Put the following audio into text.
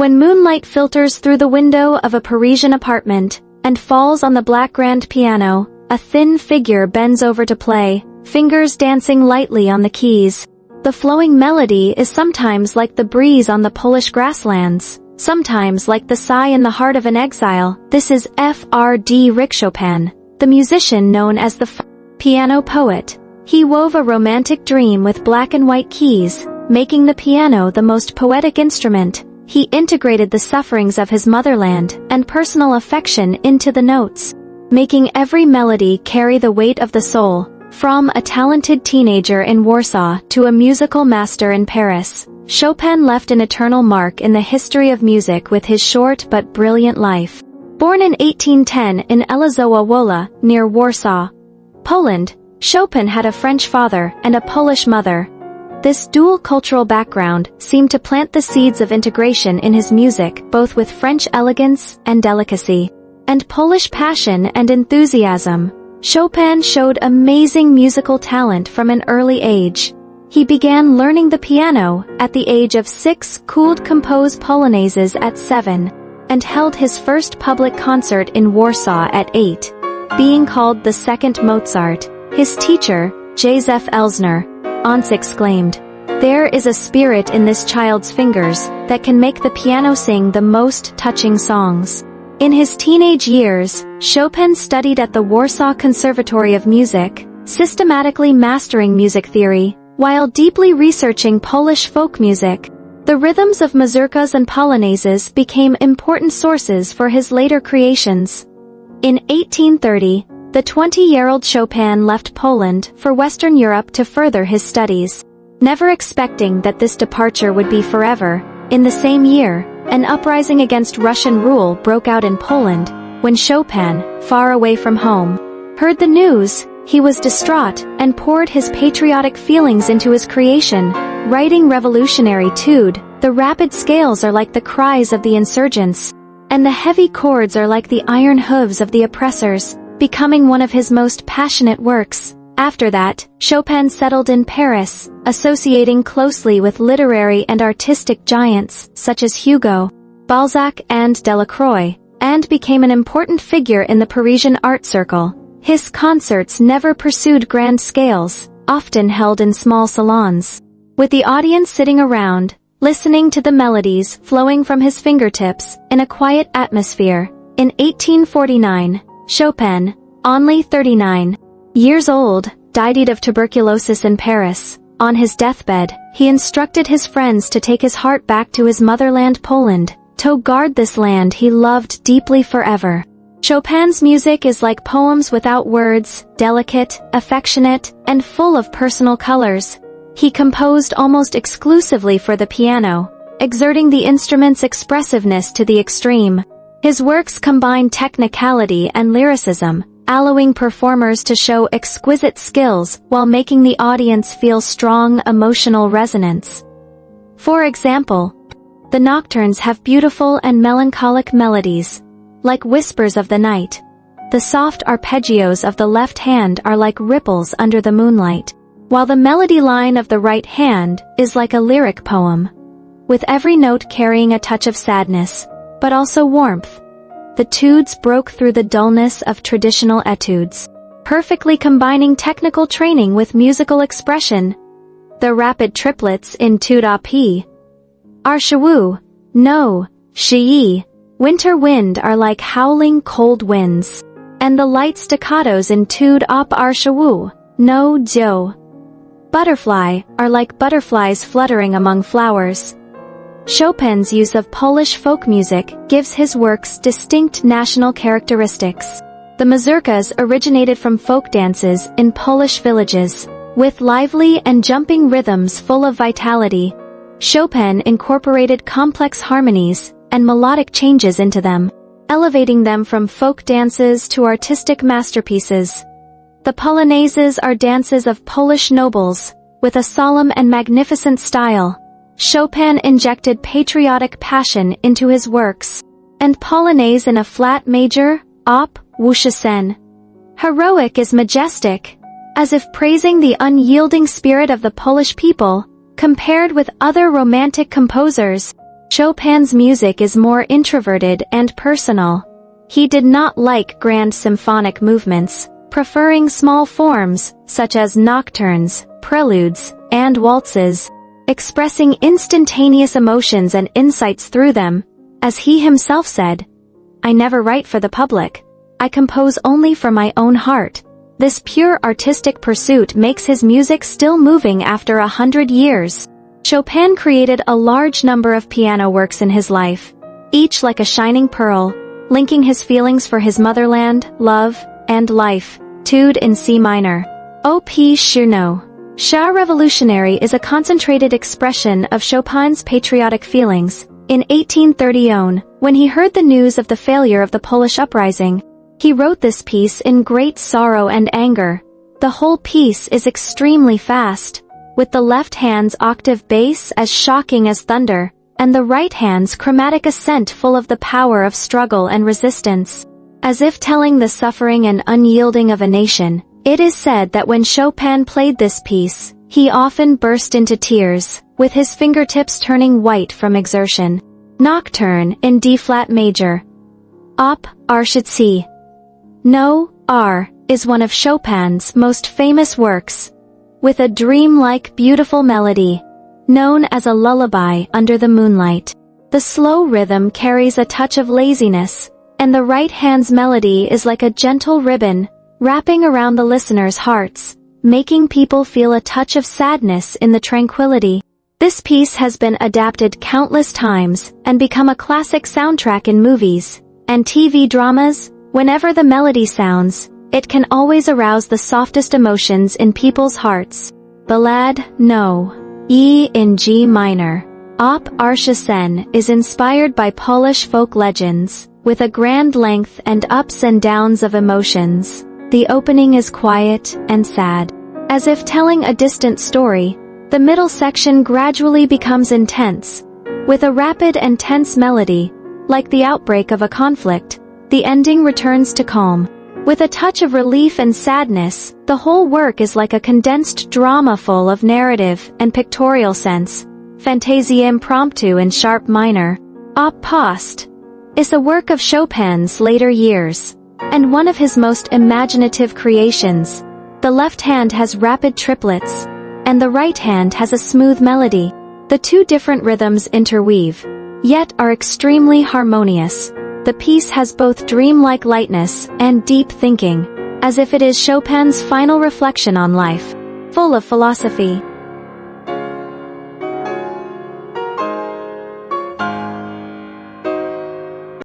When moonlight filters through the window of a Parisian apartment and falls on the black grand piano, a thin figure bends over to play, fingers dancing lightly on the keys. The flowing melody is sometimes like the breeze on the Polish grasslands, sometimes like the sigh in the heart of an exile. This is Frédéric Chopin, the musician known as the piano poet. He wove a romantic dream with black and white keys, making the piano the most poetic instrument. He integrated the sufferings of his motherland and personal affection into the notes, making every melody carry the weight of the soul. From a talented teenager in Warsaw to a musical master in Paris, Chopin left an eternal mark in the history of music with his short but brilliant life. Born in 1810 in Elazowa Wola, near Warsaw, Poland, Chopin had a French father and a Polish mother. This dual cultural background seemed to plant the seeds of integration in his music, both with French elegance and delicacy, and Polish passion and enthusiasm. Chopin showed amazing musical talent from an early age. He began learning the piano at the age of 6, could compose polonaises at 7, and held his first public concert in Warsaw at 8, being called the second Mozart. His teacher, Józef Elsner, once exclaimed, "There is a spirit in this child's fingers that can make the piano sing the most touching songs." In his teenage years, Chopin studied at the Warsaw Conservatory of Music, systematically mastering music theory, while deeply researching Polish folk music. The rhythms of mazurkas and polonaises became important sources for his later creations. In 1830, the 20-year-old Chopin left Poland for Western Europe to further his studies. Never expecting that this departure would be forever, in the same year, an uprising against Russian rule broke out in Poland. When Chopin, far away from home, heard the news, he was distraught and poured his patriotic feelings into his creation, writing revolutionary Tude. The rapid scales are like the cries of the insurgents, and the heavy chords are like the iron hooves of the oppressors, becoming one of his most passionate works. After that, Chopin settled in Paris, associating closely with literary and artistic giants such as Hugo, Balzac and Delacroix, and became an important figure in the Parisian art circle. His concerts never pursued grand scales, often held in small salons, with the audience sitting around, listening to the melodies flowing from his fingertips in a quiet atmosphere. In 1849, Chopin, only 39 years old, died of tuberculosis in Paris. On his deathbed, he instructed his friends to take his heart back to his motherland Poland, to guard this land he loved deeply forever. Chopin's music is like poems without words, delicate, affectionate, and full of personal colors. He composed almost exclusively for the piano, exerting the instrument's expressiveness to the extreme. His works combine technicality and lyricism, allowing performers to show exquisite skills while making the audience feel strong emotional resonance. For example, the nocturnes have beautiful and melancholic melodies, like whispers of the night. The soft arpeggios of the left hand are like ripples under the moonlight, while the melody line of the right hand is like a lyric poem, with every note carrying a touch of sadness, but also warmth. The tudes broke through the dullness of traditional etudes, perfectly combining technical training with musical expression. The rapid triplets in Tude op Arshawu, No, Shi, Winter Wind are like howling cold winds, and the light staccatos in Tude op Arshawu, No, Jo, Butterfly, are like butterflies fluttering among flowers. Chopin's use of Polish folk music gives his works distinct national characteristics. The mazurkas originated from folk dances in Polish villages, with lively and jumping rhythms full of vitality. Chopin incorporated complex harmonies and melodic changes into them, elevating them from folk dances to artistic masterpieces. The polonaises are dances of Polish nobles, with a solemn and magnificent style. Chopin injected patriotic passion into his works, and polonaise in a flat major, op. Wuszysen. Heroic is majestic, as if praising the unyielding spirit of the Polish people. Compared with other romantic composers, Chopin's music is more introverted and personal. He did not like grand symphonic movements, preferring small forms, such as nocturnes, preludes, and waltzes, expressing instantaneous emotions and insights through them. As he himself said, "I never write for the public. I compose only for my own heart." This pure artistic pursuit makes his music still moving after 100 years. Chopin created a large number of piano works in his life, each like a shining pearl, linking his feelings for his motherland, love, and life. Etude in C minor. Op. Cherno. Char Revolutionary is a concentrated expression of Chopin's patriotic feelings. In 1830, when he heard the news of the failure of the Polish uprising, he wrote this piece in great sorrow and anger. The whole piece is extremely fast, with the left hand's octave bass as shocking as thunder, and the right hand's chromatic ascent full of the power of struggle and resistance. As if telling the suffering and unyielding of a nation, it is said that when Chopin played this piece, he often burst into tears, with his fingertips turning white from exertion. Nocturne in D-flat major. Op. Arshitsi. No. R. is one of Chopin's most famous works, with a dreamlike beautiful melody, known as a lullaby under the moonlight. The slow rhythm carries a touch of laziness, and the right hand's melody is like a gentle ribbon, wrapping around the listeners' hearts, making people feel a touch of sadness in the tranquility. This piece has been adapted countless times and become a classic soundtrack in movies and TV dramas. Whenever the melody sounds, it can always arouse the softest emotions in people's hearts. Ballade No. E in G minor. Op. Arshisen is inspired by Polish folk legends, with a grand length and ups and downs of emotions. The opening is quiet and sad, as if telling a distant story. The middle section gradually becomes intense, with a rapid and tense melody, like the outbreak of a conflict. The ending returns to calm, with a touch of relief and sadness. The whole work is like a condensed drama full of narrative and pictorial sense. Fantasia Impromptu in sharp minor. Op. Post is a work of Chopin's later years, and one of his most imaginative creations. The left hand has rapid triplets, and the right hand has a smooth melody. The two different rhythms interweave, yet are extremely harmonious. The piece has both dreamlike lightness and deep thinking, as if it is Chopin's final reflection on life, full of philosophy.